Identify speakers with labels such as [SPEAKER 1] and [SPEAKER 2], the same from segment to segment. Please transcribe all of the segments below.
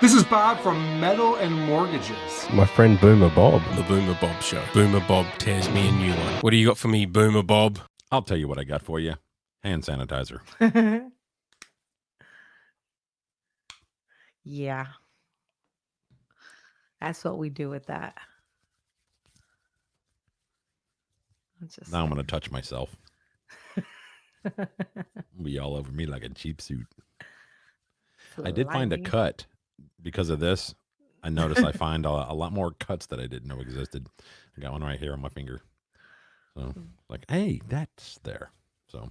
[SPEAKER 1] This is Bob from Metal and Mortgages.
[SPEAKER 2] My friend Boomer Bob.
[SPEAKER 3] The Boomer Bob Show. Boomer Bob tears me a new one. What do you got for me, Boomer Bob?
[SPEAKER 4] I'll tell you what I got for you. Hand sanitizer.
[SPEAKER 5] Yeah. That's what we do with that.
[SPEAKER 4] Now I'm going to touch myself. Be all over me like a cheap suit. I did find a cut because of this. I noticed I find a lot more cuts that I didn't know existed. I got one right here on my finger. So like, hey, that's there. So,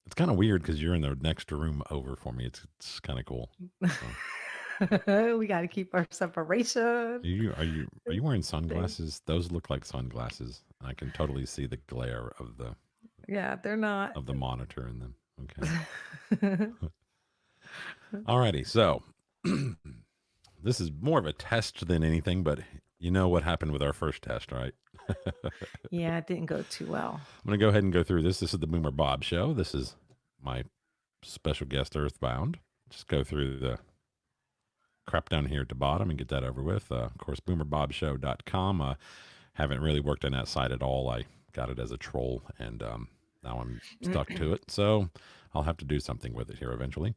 [SPEAKER 4] it's kind of weird because you're in the next room over for me. It's kind of cool. So.
[SPEAKER 5] We got to keep our separation.
[SPEAKER 4] Are you wearing sunglasses? Those look like sunglasses. I can totally see the glare of the.
[SPEAKER 5] Yeah, they're not
[SPEAKER 4] of the monitor in them. Okay. Alrighty, so this is more of a test than anything, but you know what happened with our first test, right?
[SPEAKER 5] Yeah, it didn't go too well.
[SPEAKER 4] I'm going to go ahead and go through this. This is the Boomer Bob Show. This is my special guest, Earthbound. Just go through the crap down here at the bottom and get that over with. Of course, boomerbobshow.com. Haven't really worked on that site at all. I got it as a troll, and now I'm stuck to it. So I'll have to do something with it here eventually.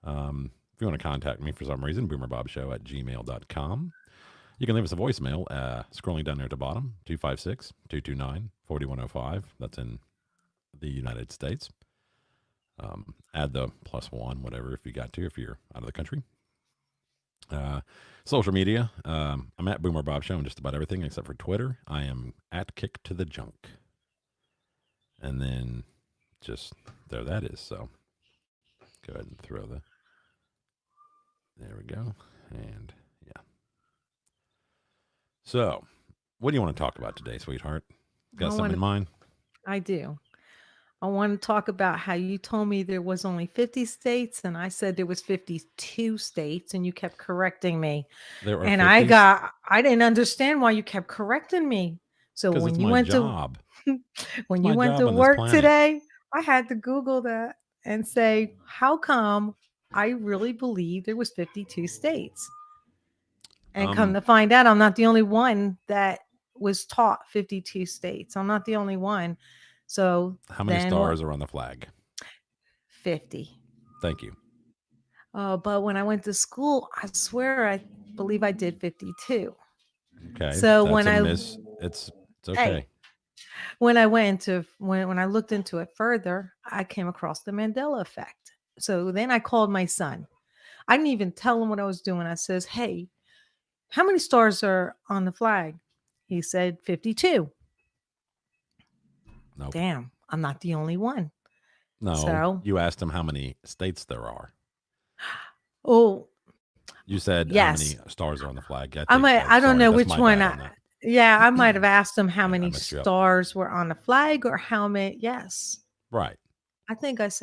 [SPEAKER 4] If you want to contact me for some reason, boomerbobshow@gmail.com. You can leave us a voicemail, scrolling down there at the bottom, 256-229-4105. That's in the United States. Add the +1, whatever, if you got to, if you're out of the country. Social media, I'm at Boomer Bob Show on just about everything except for Twitter. I am at Kick to the Junk. And then just there that is. So go ahead and throw the. There we go. And yeah. So, what do you want to talk about today, sweetheart? Got something in mind?
[SPEAKER 5] I do. I want to talk about how you told me there was only 50 states, and I said there was 52 states, and you kept correcting me.
[SPEAKER 4] There are
[SPEAKER 5] and
[SPEAKER 4] 50?
[SPEAKER 5] I didn't understand why you kept correcting me. So when you went to when you went to work today, I had to Google that and say, how come I really believe there was 52 states? And come to find out, I'm not the only one that was taught 52 states. I'm not the only one. So
[SPEAKER 4] how many stars are on the flag?
[SPEAKER 5] 50.
[SPEAKER 4] Thank you.
[SPEAKER 5] But when I went to school, I swear I believe I did 52.
[SPEAKER 4] Okay.
[SPEAKER 5] So
[SPEAKER 4] when it's okay.
[SPEAKER 5] Hey, when I went to when I looked into it further, I came across the Mandela Effect. So then I called my son. I didn't even tell him what I was doing. I says, "Hey, how many stars are on the flag?" He said 52.
[SPEAKER 4] Nope.
[SPEAKER 5] Damn, I'm not the only one.
[SPEAKER 4] No,
[SPEAKER 5] so,
[SPEAKER 4] you asked him how many states there are.
[SPEAKER 5] Oh,
[SPEAKER 4] you said
[SPEAKER 5] yes.
[SPEAKER 4] How many stars are on the flag?
[SPEAKER 5] I don't know which one. I might have asked him how many stars were on the flag or how many. Yes.
[SPEAKER 4] Right.
[SPEAKER 5] I think I asked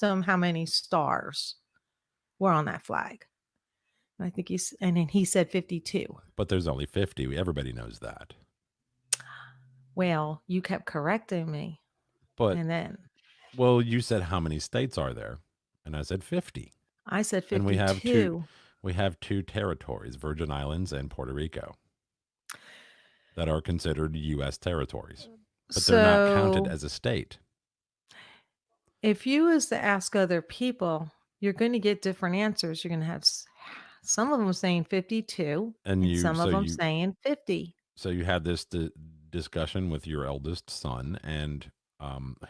[SPEAKER 5] him how many stars were on that flag. I think and then he said 52.
[SPEAKER 4] But there's only 50. Everybody knows that.
[SPEAKER 5] Well, you kept correcting me. And then.
[SPEAKER 4] Well, you said how many states are there? And I said 50.
[SPEAKER 5] I said 52.
[SPEAKER 4] And we have two territories, Virgin Islands and Puerto Rico, that are considered U.S. territories. But they're not counted as a state.
[SPEAKER 5] If you was to ask other people, you're going to get different answers. You're going to have some of them saying 52 and some of them saying 50.
[SPEAKER 4] So you had this discussion with your eldest son, and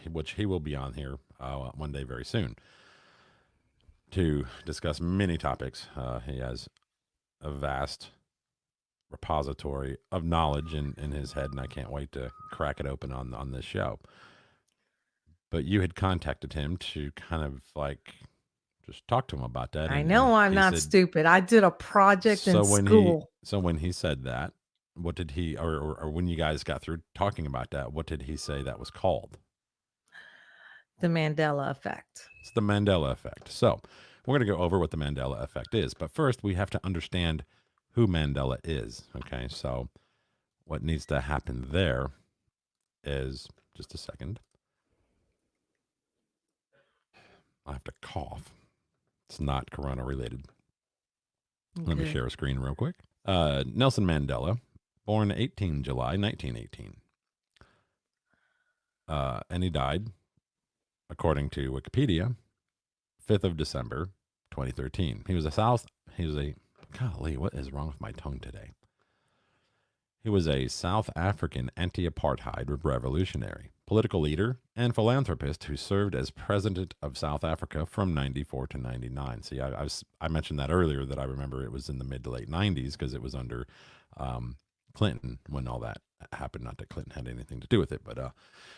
[SPEAKER 4] which he will be on here one day very soon to discuss many topics. He has a vast repository of knowledge in his head, and I can't wait to crack it open on this show. But you had contacted him to kind of like just talk to him about that.
[SPEAKER 5] I know I'm not stupid. I did a project in school.
[SPEAKER 4] So when he said that, what did he, or when you guys got through talking about that, what did he say that was called?
[SPEAKER 5] The Mandela Effect.
[SPEAKER 4] It's the Mandela Effect. So we're going to go over what the Mandela Effect is. But first, we have to understand who Mandela is. Okay, so what needs to happen there is, just a second. I have cough. It's not corona related.
[SPEAKER 5] Okay.
[SPEAKER 4] Let me share a screen real quick. Nelson Mandela, born 18 July 1918. And he died, according to Wikipedia, 5th of December 2013. Golly, what is wrong with my tongue today? He was a South African anti-apartheid revolutionary, political leader, and philanthropist who served as president of South Africa from 94 to 99. See, I mentioned that earlier, that I remember it was in the mid to late 90s because it was under Clinton when all that happened. Not that Clinton had anything to do with it, but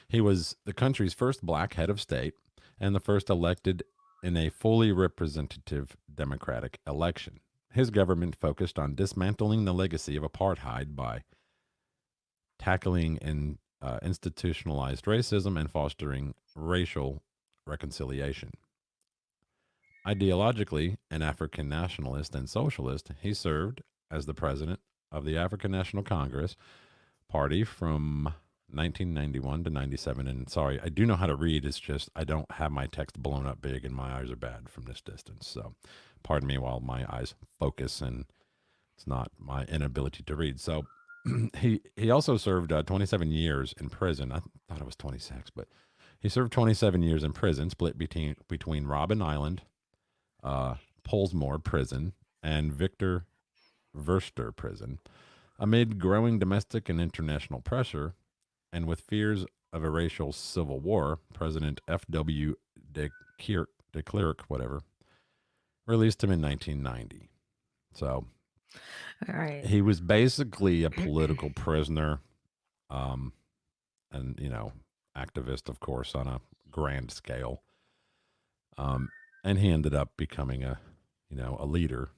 [SPEAKER 4] he was the country's first black head of state and the first elected in a fully representative democratic election. His government focused on dismantling the legacy of apartheid by tackling institutionalized racism and fostering racial reconciliation. Ideologically an African nationalist and socialist, he served as the president of the African National Congress Party from 1991 to 97. And sorry, I do know how to read. It's just I don't have my text blown up big and my eyes are bad from this distance. So pardon me while my eyes focus, and it's not my inability to read. So he also served 27 years in prison. I thought it was 26, but he served 27 years in prison, split between Robben Island, Pollsmoor Prison, and Victor Verster Prison. Amid growing domestic and international pressure, and with fears of a racial civil war, President F.W. de Klerk, whatever, released him in 1990. So,
[SPEAKER 5] all right,
[SPEAKER 4] he was basically a political prisoner, and activist, of course, on a grand scale. And he ended up becoming a leader,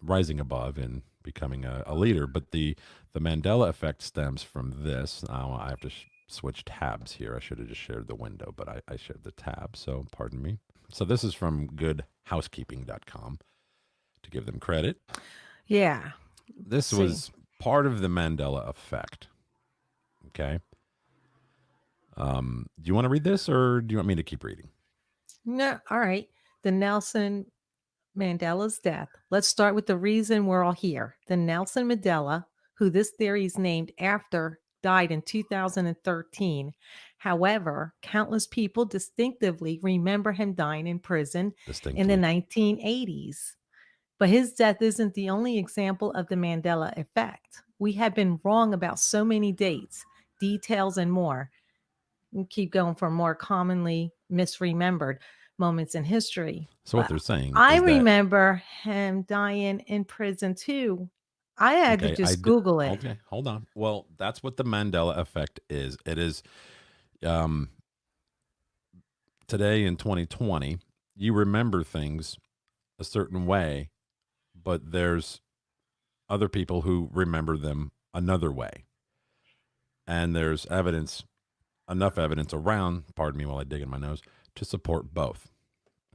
[SPEAKER 4] rising above and becoming a leader. But the Mandela effect stems from this. I have to switch tabs here. I should have just shared the window, but I shared the tab, so pardon me. So this is from goodhousekeeping.com, to give them credit.
[SPEAKER 5] Yeah.
[SPEAKER 4] This was part of the Mandela effect. Okay. Do you want to read this, or do you want me to keep reading?
[SPEAKER 5] No. All right. The Nelson Mandela's death. Let's start with the reason we're all here. The Nelson Mandela, who this theory is named after, died in 2013. However, countless people distinctively remember him dying in prison in the 1980s. But his death isn't the only example of the Mandela effect. We have been wrong about so many dates, details, and more. We keep going for more commonly misremembered moments in history.
[SPEAKER 4] So what they're saying,
[SPEAKER 5] I remember him dying in prison too. I had to just Google it.
[SPEAKER 4] Okay, hold on. Well, that's what the Mandela effect is. It is today in 2020, you remember things a certain way, but there's other people who remember them another way. And there's enough evidence around, pardon me while I dig in my nose, to support both.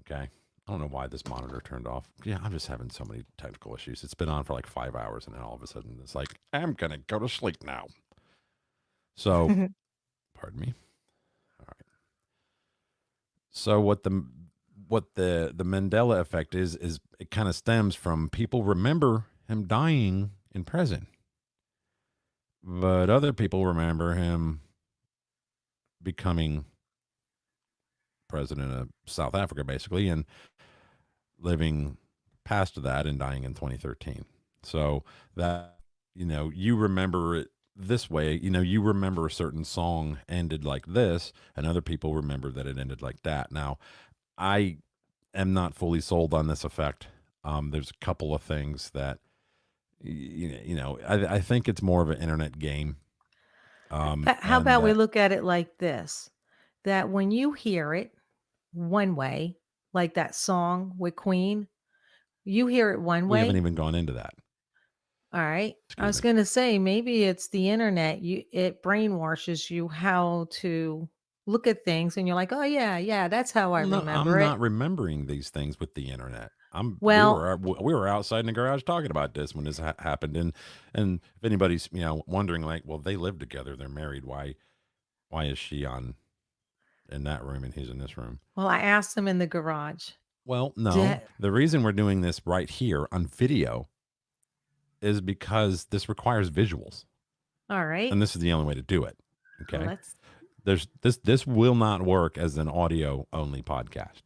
[SPEAKER 4] Okay. I don't know why this monitor turned off. Yeah, I'm just having so many technical issues. It's been on for like 5 hours, and then all of a sudden it's like, I'm going to go to sleep now. So, pardon me. All right. So what the Mandela effect is it kind of stems from people remember him dying in prison, but other people remember him becoming president of South Africa, basically, and living past that and dying in 2013. So that, you remember it this way. You remember a certain song ended like this, and other people remember that it ended like that. Now, I am not fully sold on this effect. There's a couple of things that, I think it's more of an internet game.
[SPEAKER 5] How about we look at it like this, that when you hear it one way, like that song with Queen, you hear it one way.
[SPEAKER 4] We haven't even gone into that.
[SPEAKER 5] All right. I was going to say, maybe it's the internet. It brainwashes you how to look at things, and you're like, oh yeah, that's how I remember it.
[SPEAKER 4] I'm not remembering these things with the internet. We were outside in the garage talking about this when this happened, and if anybody's wondering, like, well, they live together, they're married, why is she on in that room and he's in this room.
[SPEAKER 5] Well, I asked him in the garage.
[SPEAKER 4] Well, no. The reason we're doing this right here on video is because this requires visuals.
[SPEAKER 5] All right.
[SPEAKER 4] And this is the only way to do it. Okay. Well, this will not work as an audio only podcast.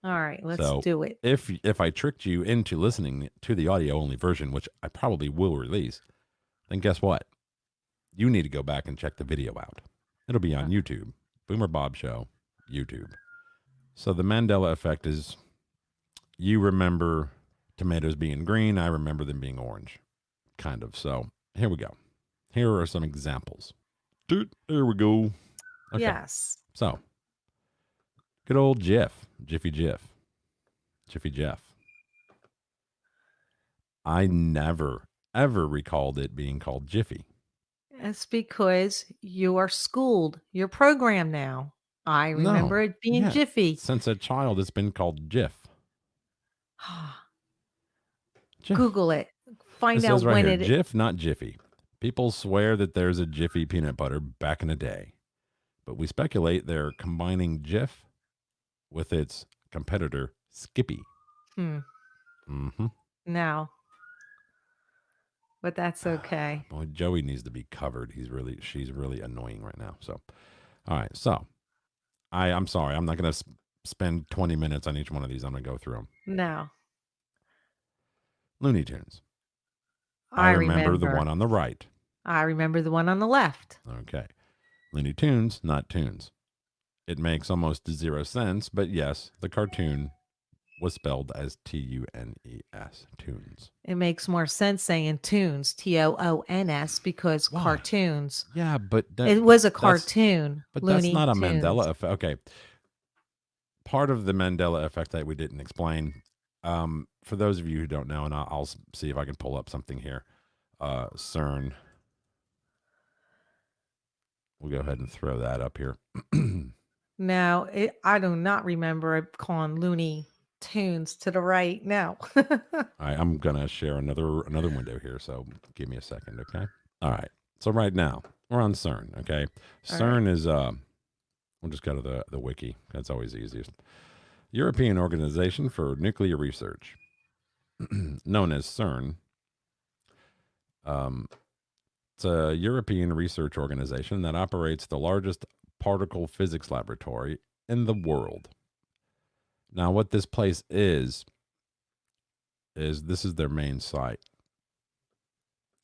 [SPEAKER 5] All right, let's do it.
[SPEAKER 4] If I tricked you into listening to the audio only version, which I probably will release, then guess what? You need to go back and check the video out. It'll be on YouTube. Boomer Bob Show, YouTube. So the Mandela Effect is, you remember tomatoes being green, I remember them being orange. Kind of. So here we go. Here are some examples. Dude, there we go. Okay.
[SPEAKER 5] Yes.
[SPEAKER 4] So, good old Jiffy Jeff. I never, ever recalled it being called Jiffy.
[SPEAKER 5] It's because you are schooled. You're programmed now. I remember it being Jiffy.
[SPEAKER 4] Since a child, it's been called Jif.
[SPEAKER 5] Google it. Find out
[SPEAKER 4] right
[SPEAKER 5] when
[SPEAKER 4] here,
[SPEAKER 5] it is.
[SPEAKER 4] Jif, not Jiffy. People swear that there's a Jiffy peanut butter back in the day, but we speculate they're combining Jif with its competitor, Skippy.
[SPEAKER 5] Now. But that's okay.
[SPEAKER 4] Boy, Joey needs to be covered. She's really annoying right now. So, all right. So, I'm sorry. I'm not going to spend 20 minutes on each one of these. I'm going to go through them.
[SPEAKER 5] No.
[SPEAKER 4] Looney Tunes. I remember the one on the right.
[SPEAKER 5] I remember the one on the left.
[SPEAKER 4] Okay. Looney Tunes, not tunes. It makes almost zero sense, but yes, the cartoon was spelled as Tunes, tunes.
[SPEAKER 5] It makes more sense saying tunes, Toons, because cartoons.
[SPEAKER 4] Yeah, but
[SPEAKER 5] it was a cartoon.
[SPEAKER 4] But
[SPEAKER 5] Looney
[SPEAKER 4] that's not a
[SPEAKER 5] Tunes.
[SPEAKER 4] Mandela effect. Okay. Part of the Mandela effect that we didn't explain, for those of you who don't know, and I'll see if I can pull up something here. CERN. We'll go ahead and throw that up here.
[SPEAKER 5] Now, I do not remember it calling Looney Tunes to the right. No.
[SPEAKER 4] All right, I'm gonna share another window here, so give me a second, okay? All right. So right now we're on CERN, okay? CERN is we'll just go to the wiki. That's always the easiest. European Organization for Nuclear Research, known as CERN. It's a European research organization that operates the largest particle physics laboratory in the world. Now, what this place is this is their main site.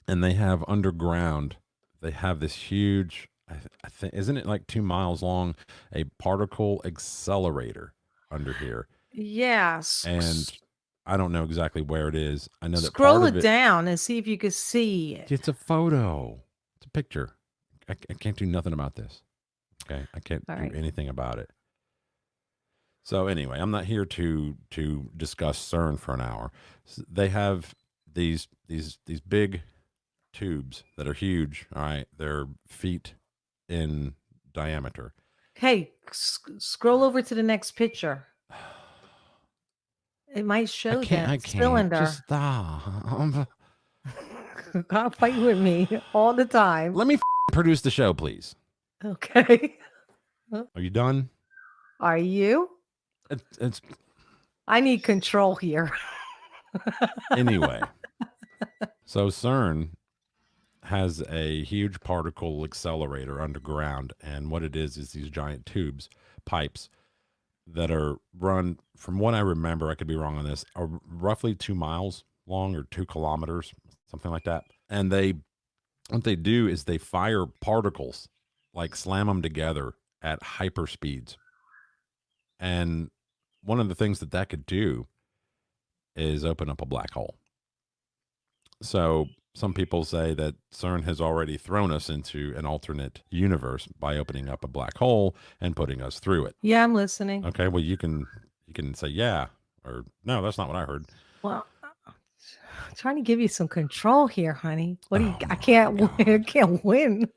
[SPEAKER 4] And they have underground, they have this huge, I think, isn't it like 2 miles long, a particle accelerator under here.
[SPEAKER 5] Yes.
[SPEAKER 4] And I don't know exactly where it is. I know that
[SPEAKER 5] scroll it down and see if you can see it.
[SPEAKER 4] It's a photo. It's a picture. I can't do nothing about this. Okay, I can't do anything about it. So anyway, I'm not here to discuss CERN for an hour. They have these big tubes that are huge. All right, they're feet in diameter.
[SPEAKER 5] Hey, scroll over to the next picture. It might show that cylinder.
[SPEAKER 4] Just stop.
[SPEAKER 5] God, fight with me all the time.
[SPEAKER 4] Let me produce the show, please.
[SPEAKER 5] Okay.
[SPEAKER 4] Are you done?
[SPEAKER 5] Are you?
[SPEAKER 4] It's.
[SPEAKER 5] I need control here.
[SPEAKER 4] Anyway, so CERN has a huge particle accelerator underground, and what it is these giant pipes that are run, from what I remember, I could be wrong on this, are roughly 2 miles long or 2 kilometers, something like that. And what they do is they fire particles, like slam them together at hyper speeds. And one of the things that could do is open up a black hole. So some people say that CERN has already thrown us into an alternate universe by opening up a black hole and putting us through it.
[SPEAKER 5] Yeah, I'm listening.
[SPEAKER 4] Okay, well, you can say yeah or no, that's not what I heard.
[SPEAKER 5] Well, I'm trying to give you some control here, honey. What do you? I can't win. I can't win.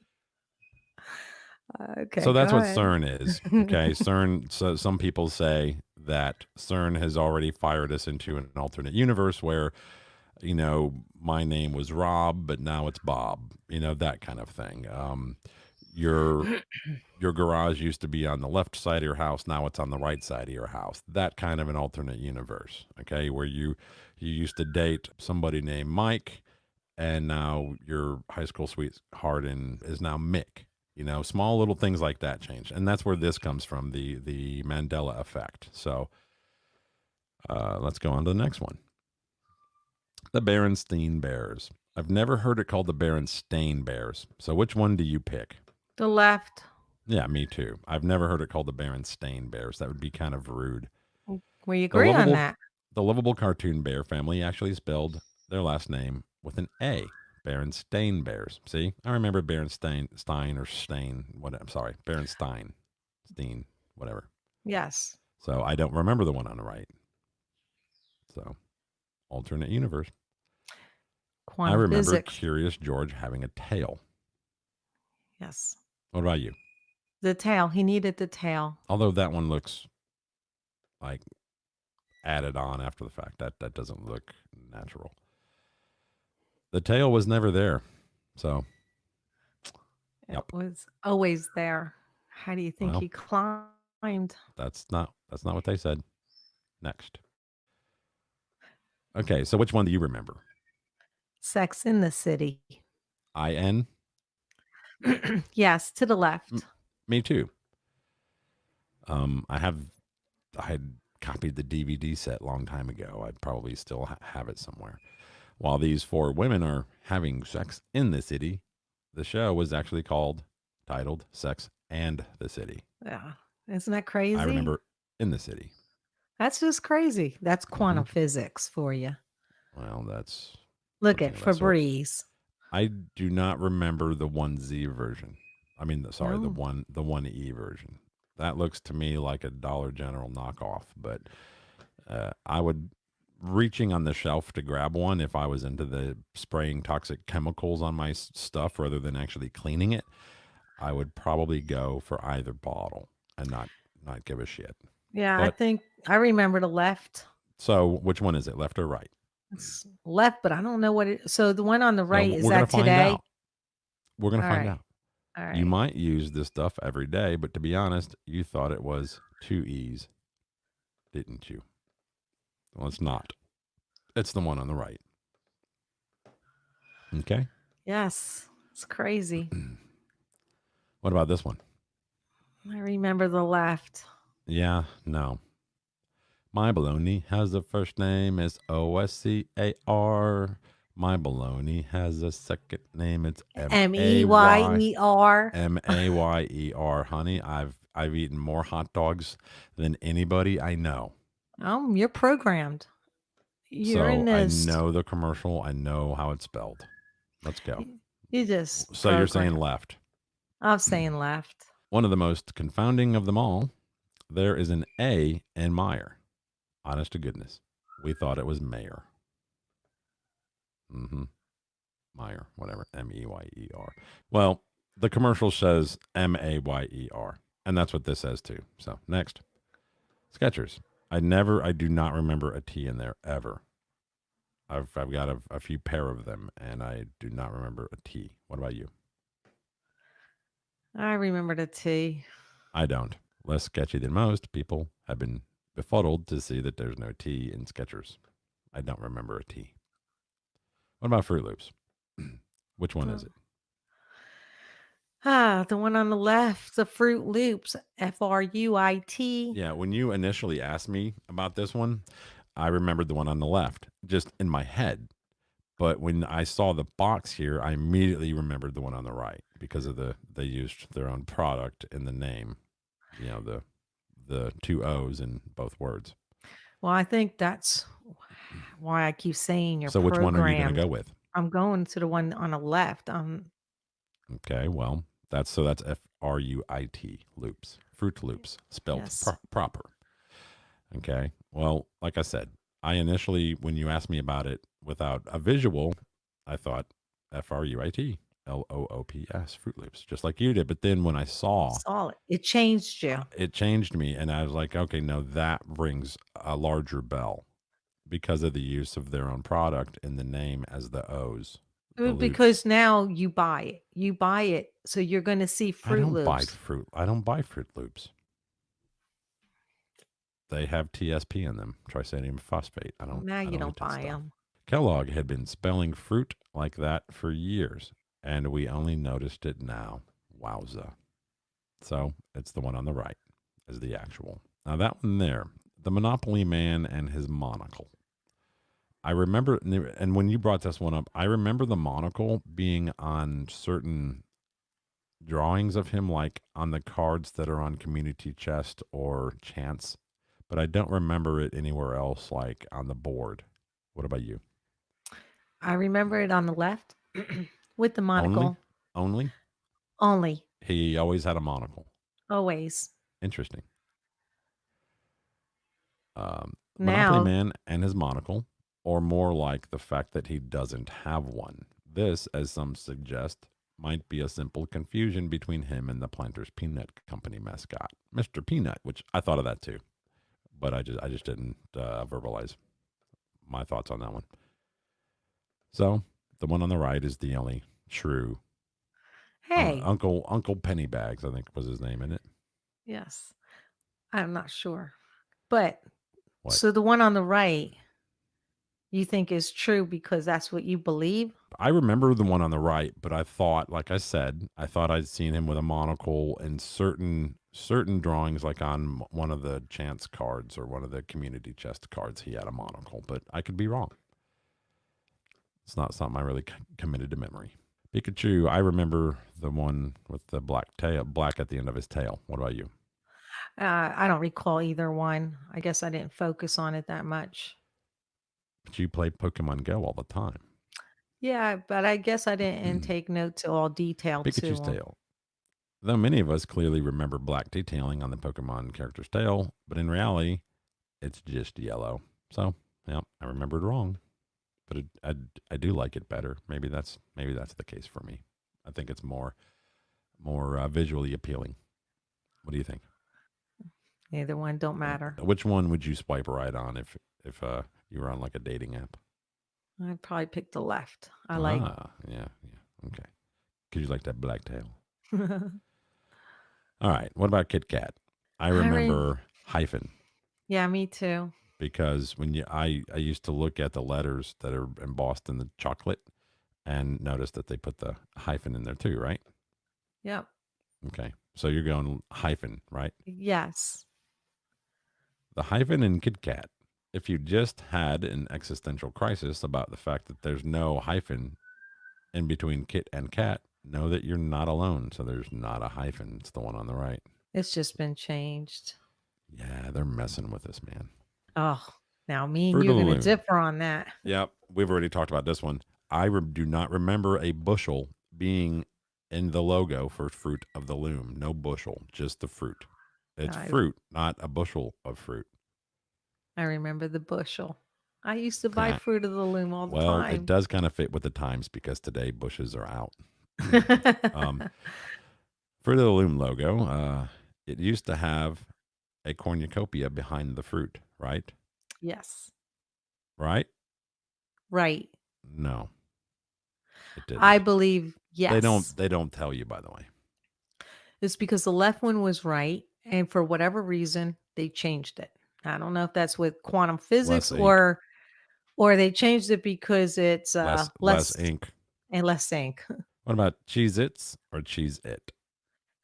[SPEAKER 5] Okay.
[SPEAKER 4] So that's what CERN is. Okay, CERN. So some people say that CERN has already fired us into an alternate universe where, you know, my name was Rob, but now it's Bob. You know, that kind of thing. your garage used to be on the left side of your house, now it's on the right side of your house. That kind of an alternate universe, okay, where you used to date somebody named Mike, and now your high school sweetheart is now Mick. Small little things like that change, and that's where this comes from, the Mandela effect. So let's go on to the next one. The Berenstain Bears. I've never heard it called the Berenstain Bears. So which one do you pick?
[SPEAKER 5] The left.
[SPEAKER 4] Yeah, me too. I've never heard it called the Berenstain Bears. That would be kind of rude.
[SPEAKER 5] We agree on that.
[SPEAKER 4] The lovable cartoon bear family actually spelled their last name with an A. Berenstain Bears. See, I remember Berenstain, Stein or Stain. What? I'm sorry, Berenstain, Steen, whatever.
[SPEAKER 5] Yes.
[SPEAKER 4] So I don't remember the one on the right. So, alternate universe.
[SPEAKER 5] Quantum
[SPEAKER 4] I remember
[SPEAKER 5] physics.
[SPEAKER 4] Curious George having a tail.
[SPEAKER 5] Yes.
[SPEAKER 4] What about you?
[SPEAKER 5] The tail. He needed the tail.
[SPEAKER 4] Although that one looks like added on after the fact. That doesn't look natural. The tail was never there. So
[SPEAKER 5] it was always there. How do you think he climbed?
[SPEAKER 4] That's not what they said. Next. Okay, so which one do you remember?
[SPEAKER 5] Sex in the City.
[SPEAKER 4] IN?
[SPEAKER 5] Yes, to the left.
[SPEAKER 4] Me too. I had copied the DVD set a long time ago. I'd probably still have it somewhere. While these four women are having sex in the city, the show was actually titled Sex and the City.
[SPEAKER 5] Yeah. Isn't that crazy?
[SPEAKER 4] I remember in the city.
[SPEAKER 5] That's just crazy. That's quantum physics for you.
[SPEAKER 4] Well, that's...
[SPEAKER 5] Look at Febreze.
[SPEAKER 4] I do not remember the 1Z version. I mean, the 1E version. That looks to me like a Dollar General knockoff, but I would... reaching on the shelf to grab one if I was into the spraying toxic chemicals on my stuff rather than actually cleaning it, I would probably go for either bottle and not give a shit.
[SPEAKER 5] Yeah, but I think I remember the left.
[SPEAKER 4] So which one is it, left or right?
[SPEAKER 5] It's left, but I don't know what it. So the one on the right, is that today?
[SPEAKER 4] We're going to find out.
[SPEAKER 5] All right.
[SPEAKER 4] You might use this stuff every day, but to be honest, you thought it was 2 E's, didn't you? Well, it's not. It's the one on the right. Okay?
[SPEAKER 5] Yes. It's crazy.
[SPEAKER 4] What about this one?
[SPEAKER 5] I remember the left.
[SPEAKER 4] Yeah, no. My baloney has a first name, it's OSCAR. My baloney has a second name, it's
[SPEAKER 5] MEYER.
[SPEAKER 4] MAYER, honey. I've eaten more hot dogs than anybody I know.
[SPEAKER 5] Oh, you're programmed. You're in this.
[SPEAKER 4] I know the commercial. I know how it's spelled. Let's go.
[SPEAKER 5] You just.
[SPEAKER 4] So you're saying left.
[SPEAKER 5] I'm saying left.
[SPEAKER 4] One of the most confounding of them all. There is an A in Meyer. Honest to goodness. We thought it was Mayer. Meyer, whatever. MEYER. Well, the commercial says MAYER. And that's what this says too. So next. Skechers. I do not remember a T in there ever. I've got a few pair of them, and I do not remember a T. What about you?
[SPEAKER 5] I remember the T.
[SPEAKER 4] I don't. Less sketchy than most people have been befuddled to see that there's no T in Skechers. I don't remember a T. What about Fruit Loops? Which one is it?
[SPEAKER 5] The one on the left, the Fruit Loops, FRUIT.
[SPEAKER 4] Yeah, when you initially asked me about this one, I remembered the one on the left, just in my head. But when I saw the box here, I immediately remembered the one on the right because of they used their own product in the name. You know, the 2 O's in both words.
[SPEAKER 5] Well, I think that's why I keep saying you're
[SPEAKER 4] programmed. So which one are you going to go with?
[SPEAKER 5] I'm going to the one on the left.
[SPEAKER 4] Okay, well, that's FRUIT, loops, Fruit Loops, spelled proper. Okay, well, like I said, I initially, when you asked me about it without a visual, I thought FRUIT, LOOPS, Fruit Loops, just like you did. But then when I saw
[SPEAKER 5] it, it changed you.
[SPEAKER 4] It changed me, and I was like, okay, no, that rings a larger bell because of the use of their own product in the name as the O's. The loops.
[SPEAKER 5] Because now you buy it. You buy it, so you're going to see
[SPEAKER 4] I
[SPEAKER 5] Fruit
[SPEAKER 4] don't buy
[SPEAKER 5] Loops.
[SPEAKER 4] fruit. I don't buy Fruit Loops. They have TSP in them, trisodium phosphate. I don't.
[SPEAKER 5] Now
[SPEAKER 4] I
[SPEAKER 5] you
[SPEAKER 4] don't
[SPEAKER 5] don't
[SPEAKER 4] eat that
[SPEAKER 5] buy
[SPEAKER 4] stuff.
[SPEAKER 5] them.
[SPEAKER 4] Kellogg had been spelling fruit like that for years, and we only noticed it now. Wowza. So it's the one on the right is the actual. Now that one there, the Monopoly Man and his monocle. I remember, and when you brought this one up, I remember the monocle being on certain drawings of him, like on the cards that are on Community Chest or Chance, but I don't remember it anywhere else, like on the board. What about you?
[SPEAKER 5] I remember it on the left with the monocle.
[SPEAKER 4] Only?
[SPEAKER 5] Only.
[SPEAKER 4] He always had a monocle.
[SPEAKER 5] Always.
[SPEAKER 4] Interesting. Monopoly
[SPEAKER 5] Now,
[SPEAKER 4] Man and his monocle, or more like the fact that he doesn't have one. This, as some suggest, might be a simple confusion between him and the Planters Peanut Company mascot, Mr. Peanut, which I thought of that too, but I just didn't verbalize my thoughts on that one. So the one on the right is the only true.
[SPEAKER 5] hey.
[SPEAKER 4] Uncle Pennybags, I think was his name in it.
[SPEAKER 5] Yes. I'm not sure. But
[SPEAKER 4] What?
[SPEAKER 5] so the one on the right, you think is true because that's what you believe?
[SPEAKER 4] I remember the one on the right, but I thought, like I said, I thought I'd seen him with a monocle in certain drawings, like on one of the Chance cards or one of the Community Chest cards. He had a monocle, but I could be wrong. It's not something I really committed to memory. Pikachu, I remember the one with the black at the end of his tail. What about you?
[SPEAKER 5] I don't recall either one. I guess I didn't focus on it that much.
[SPEAKER 4] But you play Pokemon Go all the time.
[SPEAKER 5] Yeah, but I guess I didn't take note to all detail
[SPEAKER 4] Pikachu's tail. Though many of us clearly remember black detailing on the Pokemon character's tail, but in reality, it's just yellow. So, yeah, I remembered wrong. But I do like it better. Maybe that's the case for me. I think it's more visually appealing. What do you think?
[SPEAKER 5] Either one don't matter.
[SPEAKER 4] Which one would you swipe right on if you were on like a dating app?
[SPEAKER 5] I'd probably pick the left. I
[SPEAKER 4] yeah, okay. Because you like that black tail. All right. What about KitKat? I remember hyphen.
[SPEAKER 5] Yeah, me too.
[SPEAKER 4] Because when I used to look at the letters that are embossed in the chocolate and notice that they put the hyphen in there too, right?
[SPEAKER 5] Yep.
[SPEAKER 4] Okay. So you're going hyphen, right?
[SPEAKER 5] Yes.
[SPEAKER 4] The hyphen in KitKat. If you just had an existential crisis about the fact that there's no hyphen in between Kit and Cat, know that you're not alone. So there's not a hyphen. It's the one on the right.
[SPEAKER 5] It's just been changed.
[SPEAKER 4] Yeah, they're messing with us, man.
[SPEAKER 5] Oh, now me and you're going to differ on that.
[SPEAKER 4] Yep. We've already talked about this one. I do not remember a bushel being in the logo for Fruit of the Loom. No bushel, just the fruit. It's fruit, not a bushel of fruit.
[SPEAKER 5] I remember the bushel. I used to buy Fruit of the Loom all the time.
[SPEAKER 4] Well, it does kind of fit with the times because today bushes are out. Fruit of the Loom logo, it used to have a cornucopia behind the fruit, right?
[SPEAKER 5] Yes.
[SPEAKER 4] Right?
[SPEAKER 5] Right.
[SPEAKER 4] No. It didn't.
[SPEAKER 5] I believe yes.
[SPEAKER 4] They don't tell you, by the way.
[SPEAKER 5] It's because the left one was right, and for whatever reason, they changed it. I don't know if that's with quantum physics or they changed it because it's less
[SPEAKER 4] ink.
[SPEAKER 5] And less ink.
[SPEAKER 4] What about Cheez-Its or Cheez-It?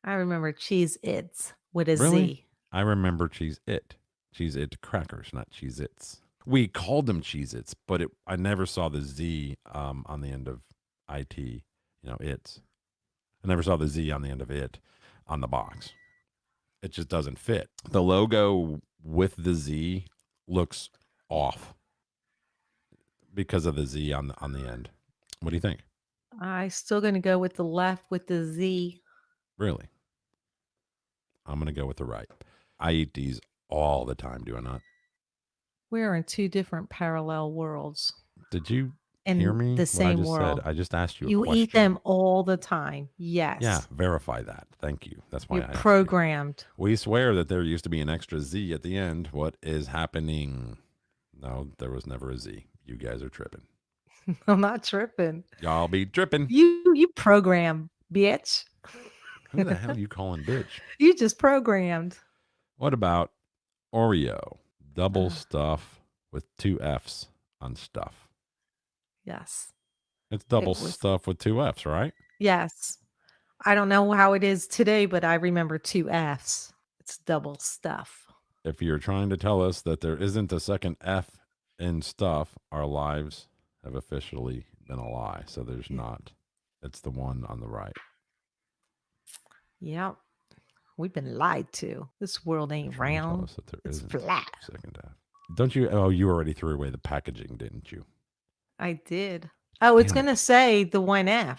[SPEAKER 5] I remember Cheez-Its with a
[SPEAKER 4] really?
[SPEAKER 5] Z.
[SPEAKER 4] I remember Cheez-It. Cheez-It crackers, not Cheez-Its. We called them Cheez-Its, but I never saw the Z on the end of IT, it's. I never saw the Z on the end of it on the box. It just doesn't fit. The logo with the Z looks off because of the Z on the end. What do you think?
[SPEAKER 5] I'm still going to go with the left with the Z.
[SPEAKER 4] Really? I'm going to go with the right. I eat these all the time, do I not?
[SPEAKER 5] We're in two different parallel worlds.
[SPEAKER 4] Did you hear me?
[SPEAKER 5] The same
[SPEAKER 4] what I just
[SPEAKER 5] world.
[SPEAKER 4] Said? I just asked you a
[SPEAKER 5] question. You eat them all the time. Yes.
[SPEAKER 4] Yeah, verify that. Thank you. That's why
[SPEAKER 5] You're programmed.
[SPEAKER 4] We swear that there used to be an extra Z at the end. What is happening? No, there was never a Z. You guys are tripping.
[SPEAKER 5] I'm not tripping.
[SPEAKER 4] Y'all be tripping.
[SPEAKER 5] You program, bitch.
[SPEAKER 4] Who the hell you calling bitch?
[SPEAKER 5] You just programmed.
[SPEAKER 4] What about Oreo? Double
[SPEAKER 5] Uh,
[SPEAKER 4] stuff with 2 F's on stuff.
[SPEAKER 5] yes.
[SPEAKER 4] It's double
[SPEAKER 5] It was
[SPEAKER 4] stuff with 2 F's, right?
[SPEAKER 5] yes. I don't know how it is today, but I remember 2 F's. It's double stuff.
[SPEAKER 4] If you're trying to tell us that there isn't a second F in stuff, our lives have officially been a lie. So there's not. It's the one on the right.
[SPEAKER 5] Yep. We've been lied to. This world ain't round.
[SPEAKER 4] Tell us that there
[SPEAKER 5] It's
[SPEAKER 4] isn't
[SPEAKER 5] flat.
[SPEAKER 4] a second F. Don't you? Oh, you already threw away the packaging, didn't you?
[SPEAKER 5] I did. Oh, it's
[SPEAKER 4] Damn
[SPEAKER 5] going
[SPEAKER 4] it.
[SPEAKER 5] to say the 1F.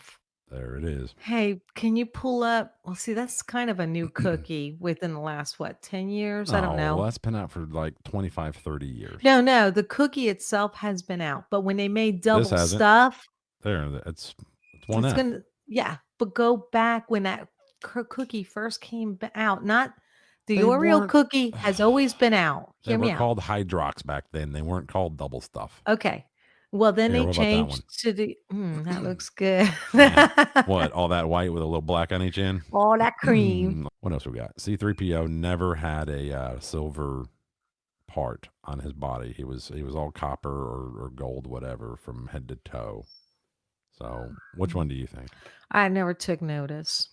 [SPEAKER 4] There it is.
[SPEAKER 5] Hey, can you pull up? Well, see, that's kind of a new cookie within the last, 10 years? I don't know.
[SPEAKER 4] Well, that's been out for like 25, 30 years.
[SPEAKER 5] No, the cookie itself has been out. But when they made
[SPEAKER 4] This
[SPEAKER 5] double
[SPEAKER 4] hasn't.
[SPEAKER 5] stuff,
[SPEAKER 4] There, it's 1F.
[SPEAKER 5] yeah. But go back when that cookie first came out. Not the
[SPEAKER 4] They
[SPEAKER 5] Oreo
[SPEAKER 4] weren't-
[SPEAKER 5] cookie has always been out.
[SPEAKER 4] They
[SPEAKER 5] Hear me
[SPEAKER 4] were
[SPEAKER 5] out.
[SPEAKER 4] called Hydrox back then. They weren't called double stuff.
[SPEAKER 5] Okay. Well, then
[SPEAKER 4] Here,
[SPEAKER 5] they
[SPEAKER 4] what about that
[SPEAKER 5] changed to the. That looks good.
[SPEAKER 4] What? All that white with a little black on each end?
[SPEAKER 5] All that cream.
[SPEAKER 4] What else we got? C3PO never had a silver part on his body. He was all copper or gold, whatever, from head to toe. So, which one do you think?
[SPEAKER 5] I never took notice.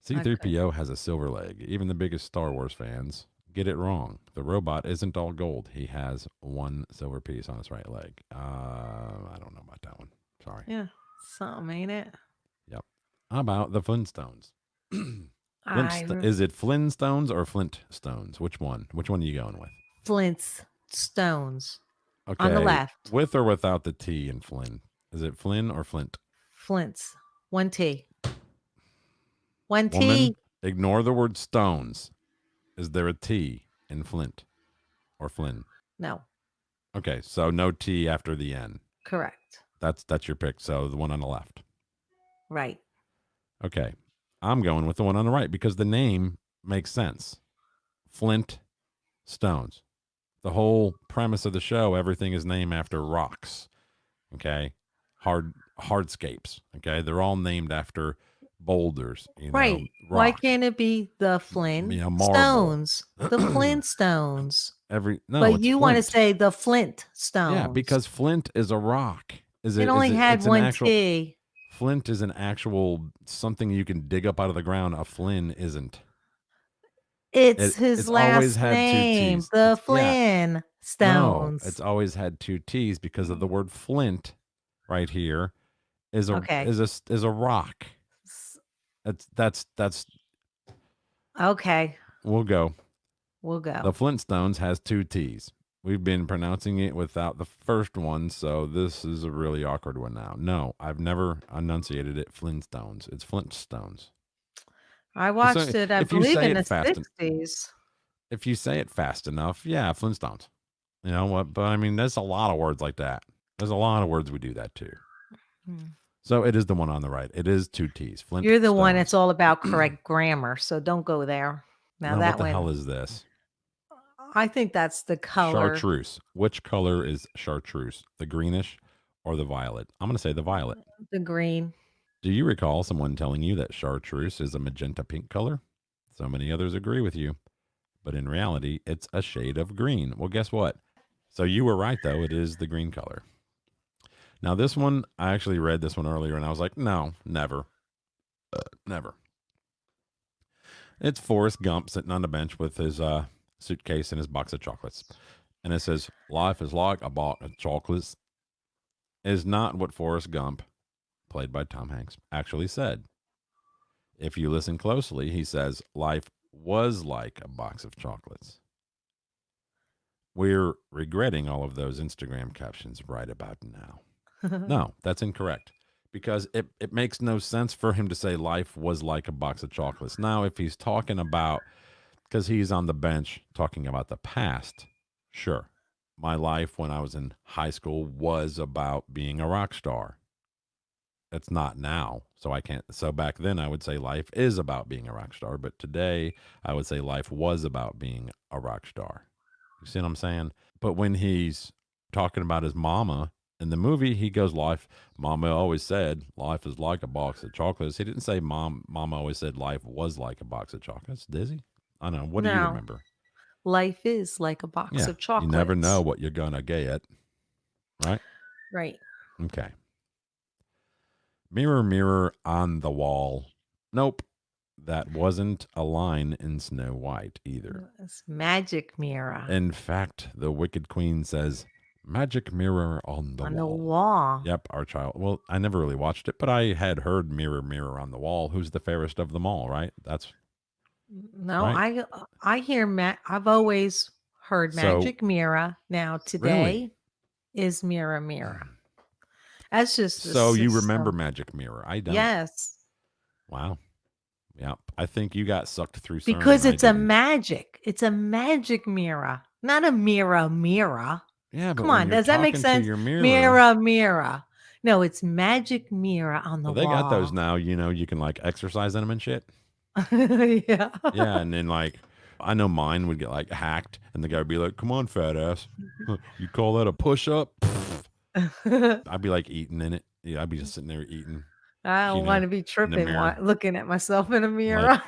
[SPEAKER 4] C3PO has a silver leg. Even the biggest Star Wars fans get it wrong. The robot isn't all gold. He has 1 silver piece on his right leg. I don't know about that one. Sorry.
[SPEAKER 5] Yeah, something, ain't it?
[SPEAKER 4] Yep. How about the Flintstones?
[SPEAKER 5] I
[SPEAKER 4] Is it Flintstones or Flintstones? Which one? Which one are you going with?
[SPEAKER 5] Flint's stones
[SPEAKER 4] Okay.
[SPEAKER 5] on the left.
[SPEAKER 4] With or without the T in Flynn? Is it Flynn or Flint?
[SPEAKER 5] Flint's 1T. 1T.
[SPEAKER 4] Woman, ignore the word stones. Is there a T in Flint or Flynn?
[SPEAKER 5] No,
[SPEAKER 4] Okay, so no T after the N.
[SPEAKER 5] correct.
[SPEAKER 4] That's your pick. So the one on the left.
[SPEAKER 5] Right.
[SPEAKER 4] Okay. I'm going with the one on the right because the name makes sense. Flint Stones. The whole premise of the show, everything is named after rocks. Okay. Hardscapes. Okay. They're all named after boulders.
[SPEAKER 5] Right. Why can't it be the Flint
[SPEAKER 4] marble.
[SPEAKER 5] Stones? The Flintstones. But you want to say the Flint Stones.
[SPEAKER 4] Yeah, because Flint is a rock.
[SPEAKER 5] It only had 1T.
[SPEAKER 4] Flint is an actual something you can dig up out of the ground. A Flynn isn't.
[SPEAKER 5] It's his last
[SPEAKER 4] always had
[SPEAKER 5] name,
[SPEAKER 4] 2 T's.
[SPEAKER 5] the Flintstones.
[SPEAKER 4] No, it's always had 2 T's because of the word Flint right here is a rock. That's
[SPEAKER 5] okay.
[SPEAKER 4] We'll go.
[SPEAKER 5] The
[SPEAKER 4] Flintstones has 2 T's. We've been pronouncing it without the first one, so this is a really awkward one now. No, I've never enunciated it Flintstones. It's Flintstones.
[SPEAKER 5] I watched it, I believe, in the 60s.
[SPEAKER 4] If you say it fast enough, yeah, Flintstones. You know what? But I mean, there's a lot of words like that. There's a lot of words we do that too. So it is the one on the right. It is 2 T's. Flintstones.
[SPEAKER 5] You're the one that's all about correct grammar, so don't go there. Now that
[SPEAKER 4] what the hell is this?
[SPEAKER 5] I think that's the color.
[SPEAKER 4] Chartreuse. Which color is chartreuse? The greenish or the violet? I'm going to say the violet.
[SPEAKER 5] The green.
[SPEAKER 4] Do you recall someone telling you that chartreuse is a magenta pink color? So many others agree with you. But in reality, it's a shade of green. Well, guess what? So you were right, though. It is the green color. Now, this one, I actually read this one earlier, and I was like, no, never. Never. It's Forrest Gump sitting on the bench with his suitcase and his box of chocolates. And it says, life is like a box of chocolates. Is not what Forrest Gump, played by Tom Hanks, actually said. If you listen closely, he says, life was like a box of chocolates. We're regretting all of those Instagram captions right about now. No, that's incorrect. Because it makes no sense for him to say life was like a box of chocolates. Now, if he's talking about, because he's on the bench talking about the past, sure. My life when I was in high school was about being a rock star. It's not now. So I can't. So back then I would say life is about being a rock star. But today I would say life was about being a rock star. You see what I'm saying? But when he's talking about his mama In the movie, he goes, "Life, Mama always said, life is like a box of chocolates." He didn't say, Mama always said life was like a box of chocolates. Does he? I don't know. What do you
[SPEAKER 5] No,
[SPEAKER 4] remember?
[SPEAKER 5] life is like a box
[SPEAKER 4] Yeah,
[SPEAKER 5] of
[SPEAKER 4] you never know
[SPEAKER 5] chocolates.
[SPEAKER 4] what you're gonna get, right?
[SPEAKER 5] Right.
[SPEAKER 4] Okay. Mirror, mirror on the wall. Nope, that wasn't a line in Snow White either.
[SPEAKER 5] It's magic mirror
[SPEAKER 4] In fact, the Wicked Queen says, "Magic mirror on the
[SPEAKER 5] on the
[SPEAKER 4] wall."
[SPEAKER 5] wall.
[SPEAKER 4] Yep, our child. Well, I never really watched it, but I had heard "Mirror, mirror on the wall, who's the fairest of them all?" Right? That's
[SPEAKER 5] No,
[SPEAKER 4] right.
[SPEAKER 5] I hear I've always heard
[SPEAKER 4] So,
[SPEAKER 5] magic mirror. Now
[SPEAKER 4] really,
[SPEAKER 5] today is mirror mirror. That's just the
[SPEAKER 4] so you remember
[SPEAKER 5] system.
[SPEAKER 4] Magic Mirror? I don't.
[SPEAKER 5] Yes,
[SPEAKER 4] Wow. Yep. I think you got sucked through CERN
[SPEAKER 5] because
[SPEAKER 4] and I
[SPEAKER 5] it's a
[SPEAKER 4] didn't.
[SPEAKER 5] magic. It's a magic mirror, not a mirror.
[SPEAKER 4] Yeah, but
[SPEAKER 5] Come
[SPEAKER 4] when
[SPEAKER 5] on,
[SPEAKER 4] you're
[SPEAKER 5] does that make
[SPEAKER 4] talking to
[SPEAKER 5] sense?
[SPEAKER 4] your mirror,
[SPEAKER 5] Mirror. No, it's magic mirror on the
[SPEAKER 4] well, they got those
[SPEAKER 5] wall.
[SPEAKER 4] now. You can like exercise in them and shit.
[SPEAKER 5] Yeah.
[SPEAKER 4] Yeah, and then like I know mine would get like hacked, and the guy would be like, "Come on, fat ass, you call that a push up?" I'd be like eating in it. Yeah, I'd be just sitting there eating,
[SPEAKER 5] I
[SPEAKER 4] you
[SPEAKER 5] don't
[SPEAKER 4] know,
[SPEAKER 5] want to be
[SPEAKER 4] in the
[SPEAKER 5] tripping
[SPEAKER 4] mirror,
[SPEAKER 5] looking at myself in a
[SPEAKER 4] like
[SPEAKER 5] mirror.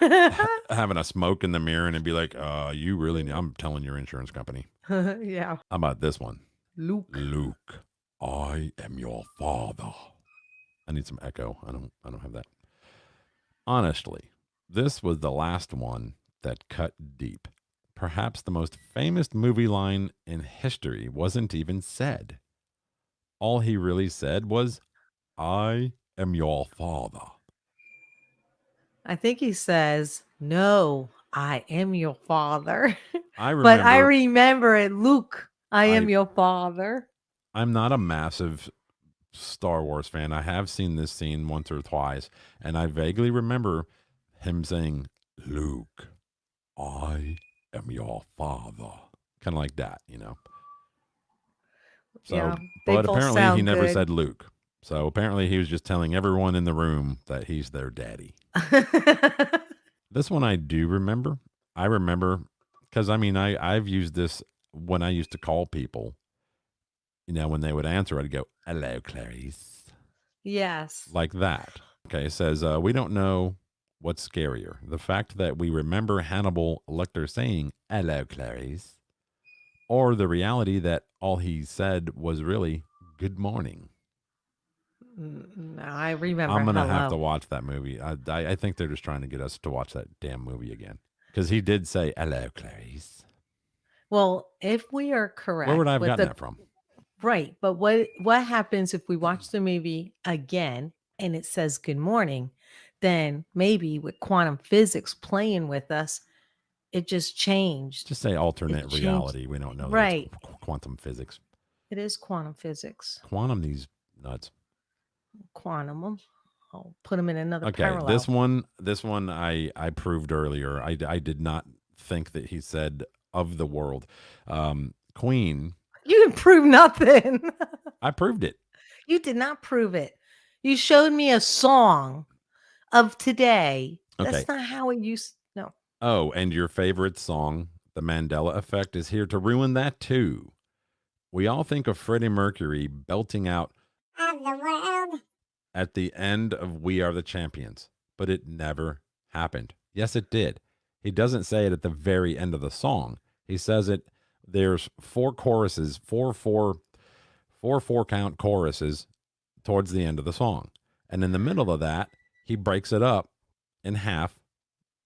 [SPEAKER 4] having a smoke in the mirror, and it'd be like, you really? I'm telling your insurance company."
[SPEAKER 5] Yeah.
[SPEAKER 4] How about this one?
[SPEAKER 5] Luke.
[SPEAKER 4] Luke, I am your father. I need some echo. I don't have that. Honestly, this was the last one that cut deep. Perhaps the most famous movie line in history wasn't even said. All he really said was, "I am your father."
[SPEAKER 5] I think he says, "No, I am your father."
[SPEAKER 4] I
[SPEAKER 5] But I
[SPEAKER 4] remember
[SPEAKER 5] remember it, Luke, I
[SPEAKER 4] I
[SPEAKER 5] am your father.
[SPEAKER 4] I'm not a massive Star Wars fan. I have seen this scene once or twice, and I vaguely remember him saying, "Luke, I am your father." Kind of like that, you know. So,
[SPEAKER 5] Yeah, they
[SPEAKER 4] but
[SPEAKER 5] both
[SPEAKER 4] apparently he
[SPEAKER 5] sound
[SPEAKER 4] never
[SPEAKER 5] good.
[SPEAKER 4] said Luke. So apparently he was just telling everyone in the room that he's their daddy. This one I do remember. I remember because I mean I've used this when I used to call people. When they would answer, I'd go, "Hello, Clarice,"
[SPEAKER 5] Yes.
[SPEAKER 4] like that. Okay, it says we don't know what's scarier: the fact that we remember Hannibal Lecter saying "Hello, Clarice," or the reality that all he said was really "Good morning."
[SPEAKER 5] No, I remember
[SPEAKER 4] I'm gonna have to
[SPEAKER 5] hello.
[SPEAKER 4] watch that movie. I think they're just trying to get us to watch that damn movie again because he did say "Hello, Clarice."
[SPEAKER 5] Well, if we are
[SPEAKER 4] Where would I
[SPEAKER 5] correct
[SPEAKER 4] have
[SPEAKER 5] with
[SPEAKER 4] gotten
[SPEAKER 5] the
[SPEAKER 4] that from?
[SPEAKER 5] right, but what happens if we watch the movie again and it says good morning? Then maybe with quantum physics playing with us, it just changed.
[SPEAKER 4] Just say
[SPEAKER 5] It
[SPEAKER 4] alternate
[SPEAKER 5] changed.
[SPEAKER 4] reality. We don't know that it's
[SPEAKER 5] Right.
[SPEAKER 4] quantum physics.
[SPEAKER 5] It is quantum physics.
[SPEAKER 4] Quantum these nuts.
[SPEAKER 5] Quantum 'em. I'll put them in another
[SPEAKER 4] Okay,
[SPEAKER 5] parallel.
[SPEAKER 4] this one I proved earlier. I did not think that he said of the world. Queen.
[SPEAKER 5] You didn't prove nothing.
[SPEAKER 4] I proved it.
[SPEAKER 5] You did not prove it. You showed me a song of today.
[SPEAKER 4] Okay.
[SPEAKER 5] That's not how it used. No.
[SPEAKER 4] Oh, and your favorite song, "The Mandela Effect," is here to ruin that too. We all think of Freddie Mercury belting out "Of the world" at the end of "We Are the Champions," but it never happened. Yes, it did. He doesn't say it at the very end of the song. He says it. There's four choruses, four count choruses towards the end of the song, and in the middle of that, he breaks it up in half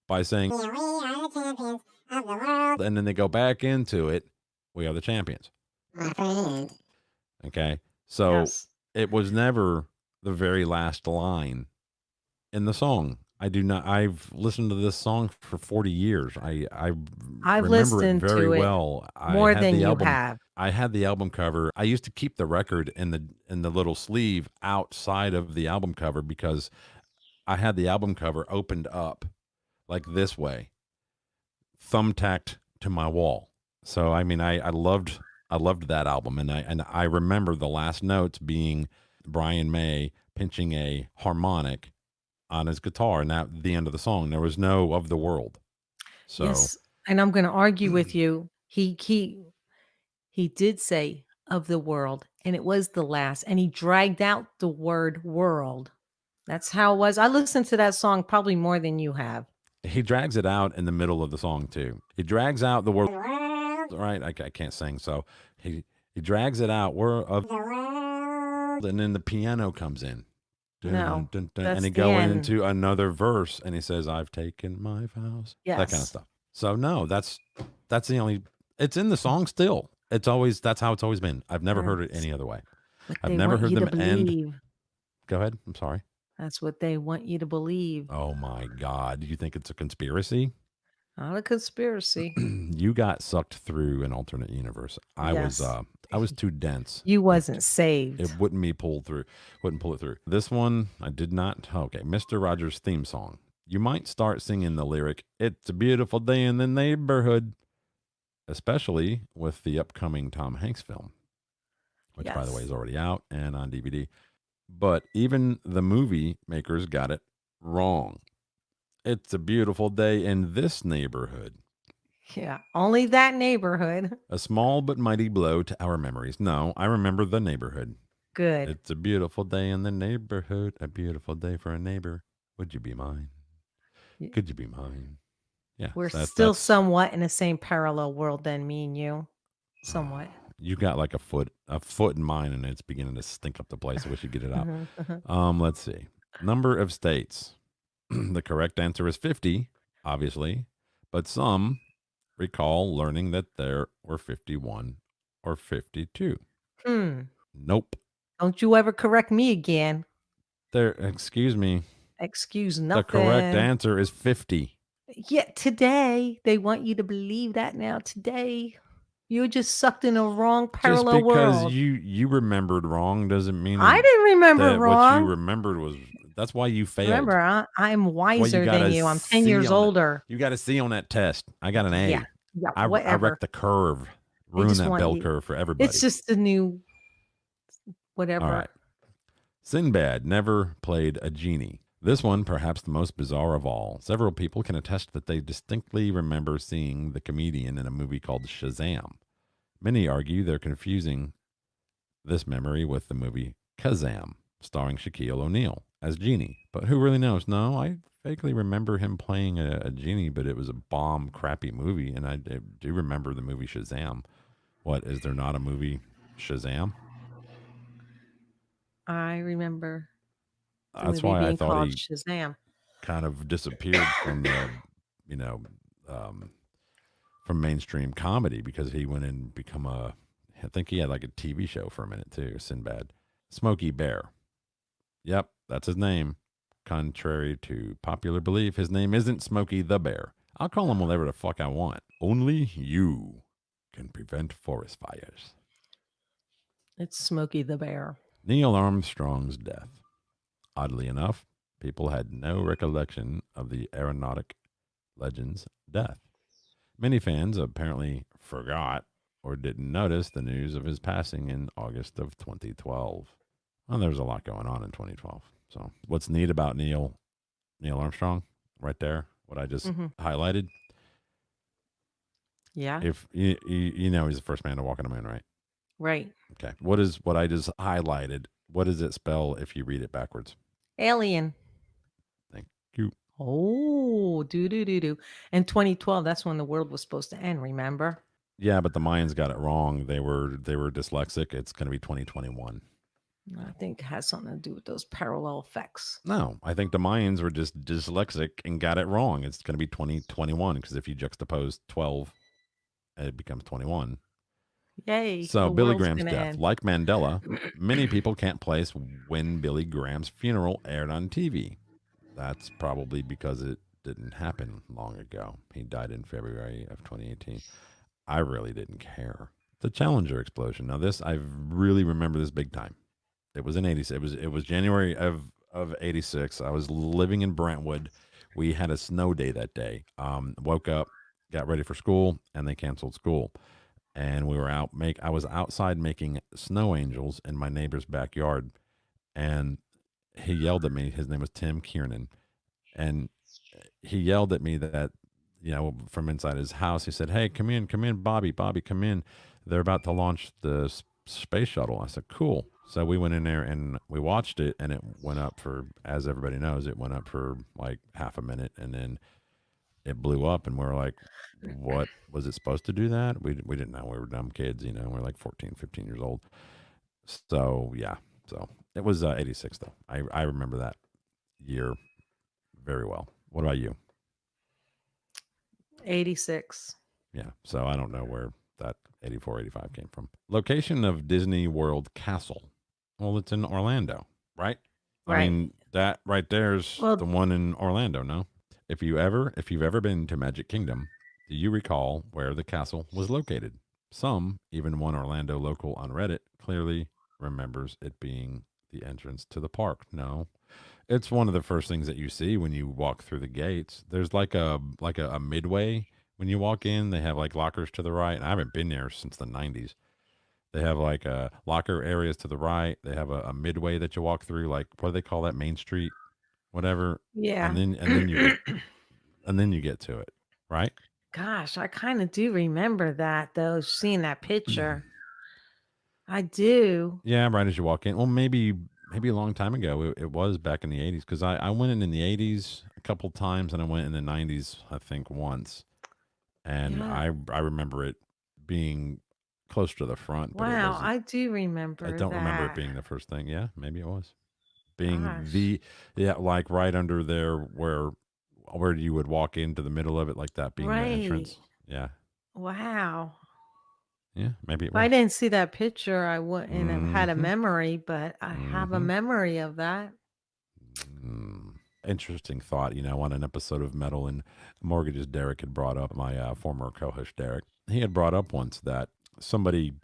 [SPEAKER 4] by saying, "We are the champions of the world," and then they go back into it. "We are the champions." My friend. Okay, so
[SPEAKER 5] Yes.
[SPEAKER 4] it was never the very last line in the song. I do not. I've listened to this song for 40 years. I
[SPEAKER 5] I've
[SPEAKER 4] remember it
[SPEAKER 5] listened
[SPEAKER 4] very
[SPEAKER 5] to it
[SPEAKER 4] well.
[SPEAKER 5] more than you have.
[SPEAKER 4] I had the album cover. I used to keep the record in the little sleeve outside of the album cover because I had the album cover opened up like this way, thumbtacked to my wall. So I mean, I loved that album, and I remember the last notes being Brian May pinching a harmonic on his guitar, and that the end of the song. There was no "Of the World." So
[SPEAKER 5] Yes, and I'm going to argue with you. He did say of the world, and it was the last. And he dragged out the word world. That's how it was. I listened to that song probably more than you have.
[SPEAKER 4] He drags it out in the middle of the song too. He drags out the word right. I can't sing, so he drags it out. And then the piano comes in.
[SPEAKER 5] No,
[SPEAKER 4] and he going into another verse, and he says, "I've taken my vows."
[SPEAKER 5] Yes.
[SPEAKER 4] That kind of stuff. So no, that's the only. It's in the song still. It's always that's how it's always been. I've never heard it any other way. I've never heard them end. Go ahead. I'm sorry.
[SPEAKER 5] That's what they want you to believe.
[SPEAKER 4] Oh my God! You think it's a conspiracy?
[SPEAKER 5] Not a conspiracy.
[SPEAKER 4] You got sucked through an alternate universe. I was too dense.
[SPEAKER 5] You wasn't saved.
[SPEAKER 4] It wouldn't be pulled through. Wouldn't pull it through. This one I did not. Okay, Mr. Rogers' theme song. You might start singing the lyric, "It's a beautiful day in the neighborhood," especially with the upcoming Tom Hanks film, which by the way is already out and on DVD. But even the movie makers got it wrong. It's a beautiful day in this neighborhood.
[SPEAKER 5] Yeah, only that neighborhood.
[SPEAKER 4] A small but mighty blow to our memories. No, I remember the neighborhood.
[SPEAKER 5] Good.
[SPEAKER 4] It's a beautiful day in the neighborhood. A beautiful day for a neighbor. Would you be mine? Could you be mine? Yeah.
[SPEAKER 5] We're still somewhat in the same parallel world than me and you. Somewhat.
[SPEAKER 4] You got like a foot in mine, and it's beginning to stink up the place. I wish you'd get it out. Let's see. Number of states. The correct answer is 50, obviously, but some recall learning that there were 51 or 52. Nope.
[SPEAKER 5] Don't you ever correct me again.
[SPEAKER 4] Excuse me.
[SPEAKER 5] Excuse nothing.
[SPEAKER 4] The correct answer is 50.
[SPEAKER 5] Yeah, today they want you to believe that now. Today you're just sucked in a wrong parallel world.
[SPEAKER 4] Just because you remembered wrong doesn't mean
[SPEAKER 5] I didn't remember
[SPEAKER 4] that
[SPEAKER 5] wrong.
[SPEAKER 4] What you remembered was that's why you failed.
[SPEAKER 5] Remember, I'm wiser than you. I'm 10 years older.
[SPEAKER 4] You got a C on that test. I got an A.
[SPEAKER 5] Yeah,
[SPEAKER 4] I wrecked the curve. Ruined that bell curve for everybody.
[SPEAKER 5] It's just the new whatever.
[SPEAKER 4] All right. Sinbad never played a genie. This one, perhaps the most bizarre of all. Several people can attest that they distinctly remember seeing the comedian in a movie called Shazam. Many argue they're confusing this memory with the movie Kazam, starring Shaquille O'Neal as Genie. But who really knows? No, I vaguely remember him playing a genie, but it was a bomb, crappy movie, and I do remember the movie Shazam. What, is there not a movie Shazam?
[SPEAKER 5] I remember.
[SPEAKER 4] That's why I thought he
[SPEAKER 5] Shazam
[SPEAKER 4] kind of disappeared from the, from mainstream comedy, because he went and become I think he had like a TV show for a minute too, Sinbad. Smokey Bear. Yep, that's his name. Contrary to popular belief, his name isn't Smokey the Bear. I'll call him whatever the fuck I want. Only you can prevent forest fires.
[SPEAKER 5] It's Smokey the Bear.
[SPEAKER 4] Neil Armstrong's death. Oddly enough, people had no recollection of the aeronautic legend's death. Many fans apparently forgot or didn't notice the news of his passing in August of 2012. Well, there was a lot going on in 2012. So what's neat about Neil Armstrong right there, what I just highlighted.
[SPEAKER 5] Yeah.
[SPEAKER 4] If you know, he's the first man to walk on the moon, right?
[SPEAKER 5] Right.
[SPEAKER 4] Okay. What I just highlighted? What does it spell if you read it backwards?
[SPEAKER 5] Alien.
[SPEAKER 4] Thank you.
[SPEAKER 5] Oh, do. In 2012, that's when the world was supposed to end, remember?
[SPEAKER 4] Yeah, but the Mayans got it wrong. They were dyslexic. It's going to be 2021.
[SPEAKER 5] I think it has something to do with those parallel effects.
[SPEAKER 4] No, I think the Mayans were just dyslexic and got it wrong. It's going to be 2021, because if you juxtapose 12, it becomes 21.
[SPEAKER 5] Yay.
[SPEAKER 4] So Billy Graham's death, like Mandela, many people can't place when Billy Graham's funeral aired on TV. That's probably because it didn't happen long ago. He died in February of 2018. I really didn't care. The Challenger explosion. Now this, I really remember this big time. It was in 86. It was January of 86. I was living in Brentwood. We had a snow day that day. Woke up, got ready for school, and they canceled school. And we were I was outside making snow angels in my neighbor's backyard. And he yelled at me. His name was Tim Kiernan. And he yelled at me that, from inside his house. He said, "Hey, come in, Bobby, come in. They're about to launch the space shuttle. I said, cool. So we went in there and we watched it, and it went up for, as everybody knows, it went up for like half a minute, and then it blew up, and we were like, what, was it supposed to do that? We didn't know. We were dumb kids, you know. We were like 14, 15 years old. So yeah, so it was 86 though. I remember that year very well. What about you?
[SPEAKER 5] 86.
[SPEAKER 4] Yeah, so I don't know where that 84, 85 came from. Location of Disney World Castle. Well, it's in Orlando, right?
[SPEAKER 5] Right.
[SPEAKER 4] I mean, that right there's the one in Orlando, no? If you've ever been to Magic Kingdom, do you recall where the castle was located? Some, even one Orlando local on Reddit, clearly remembers it being the entrance to the park. No. It's one of the first things that you see when you walk through the gates. There's like a midway when you walk in. They have like lockers to the right. And I haven't been there since the 90s. They have like locker areas to the right. They have a midway that you walk through. Like, what do they call that? Main Street, whatever.
[SPEAKER 5] Yeah.
[SPEAKER 4] And then you get to it, right?
[SPEAKER 5] Gosh, I kind of do remember that though. Seeing that picture, I do.
[SPEAKER 4] Yeah, right as you walk in. Well, maybe a long time ago. It was back in the 80s, because I went in the 80s a couple times, and I went in the 90s, I think, once. And
[SPEAKER 5] Yeah.
[SPEAKER 4] I remember it being close to the front. But
[SPEAKER 5] Wow, I do remember.
[SPEAKER 4] I don't remember it
[SPEAKER 5] that.
[SPEAKER 4] being the first thing. Yeah, maybe it was. Being
[SPEAKER 5] Gosh.
[SPEAKER 4] like right under there where you would walk into the middle of it, like that being the entrance.
[SPEAKER 5] Right.
[SPEAKER 4] Yeah.
[SPEAKER 5] Wow.
[SPEAKER 4] Yeah, maybe it
[SPEAKER 5] If
[SPEAKER 4] was.
[SPEAKER 5] I didn't see that picture, I wouldn't have had a
[SPEAKER 4] Mhm.
[SPEAKER 5] memory, but I have a
[SPEAKER 4] Mhm.
[SPEAKER 5] memory of that.
[SPEAKER 4] Interesting thought. You know, on an episode of Metal and Mortgages, Derek had brought up, my former co-host Derek. He had brought up once that somebody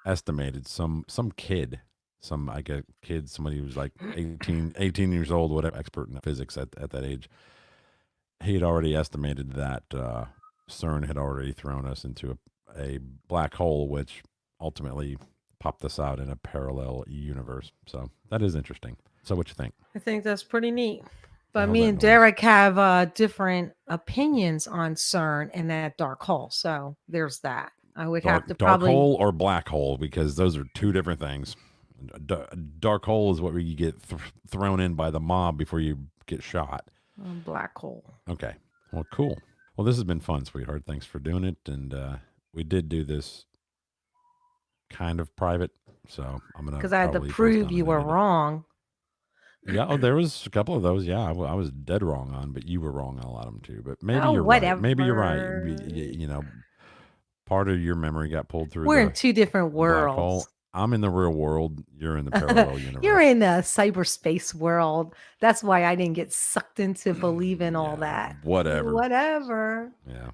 [SPEAKER 4] estimated some kid, somebody who was like 18 years old, whatever, expert in physics at that age. He had already estimated that CERN had already thrown us into a black hole, which ultimately popped us out in a parallel universe. So that is interesting. So what you think?
[SPEAKER 5] I think that's pretty neat. But
[SPEAKER 4] hell's
[SPEAKER 5] me
[SPEAKER 4] that
[SPEAKER 5] and
[SPEAKER 4] noise?
[SPEAKER 5] Derek have different opinions on CERN and that dark hole. So there's that. I would have to
[SPEAKER 4] Dark
[SPEAKER 5] probably
[SPEAKER 4] hole or black hole, because those are two different things. Dark hole is what you get thrown in by the mob before you get shot.
[SPEAKER 5] black hole.
[SPEAKER 4] Okay. Well, cool. Well, this has been fun, sweetheart. Thanks for doing it. And we did do this kind of private, so I'm gonna,
[SPEAKER 5] Because I had to
[SPEAKER 4] probably post
[SPEAKER 5] prove
[SPEAKER 4] on
[SPEAKER 5] you
[SPEAKER 4] it
[SPEAKER 5] were
[SPEAKER 4] in a minute.
[SPEAKER 5] wrong.
[SPEAKER 4] Yeah. Oh, there was a couple of those. Yeah, I was dead wrong on, but you were wrong on a lot of them too. But maybe
[SPEAKER 5] Oh,
[SPEAKER 4] you're right. Maybe you're right.
[SPEAKER 5] whatever.
[SPEAKER 4] You know, part of your memory got pulled through
[SPEAKER 5] We're in
[SPEAKER 4] the
[SPEAKER 5] two different
[SPEAKER 4] black hole.
[SPEAKER 5] worlds.
[SPEAKER 4] I'm in the real world. You're in the parallel universe.
[SPEAKER 5] You're in a cyberspace world. That's why I didn't get sucked into believing all that.
[SPEAKER 4] Whatever.
[SPEAKER 5] Whatever.
[SPEAKER 4] Yeah.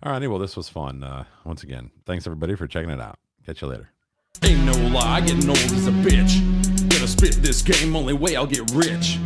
[SPEAKER 4] All righty. Well, this was fun. Once again, thanks everybody for checking it out. Catch you later.
[SPEAKER 2] Ain't no lie, getting old is a bitch. Gonna spit this game, only way I'll get rich.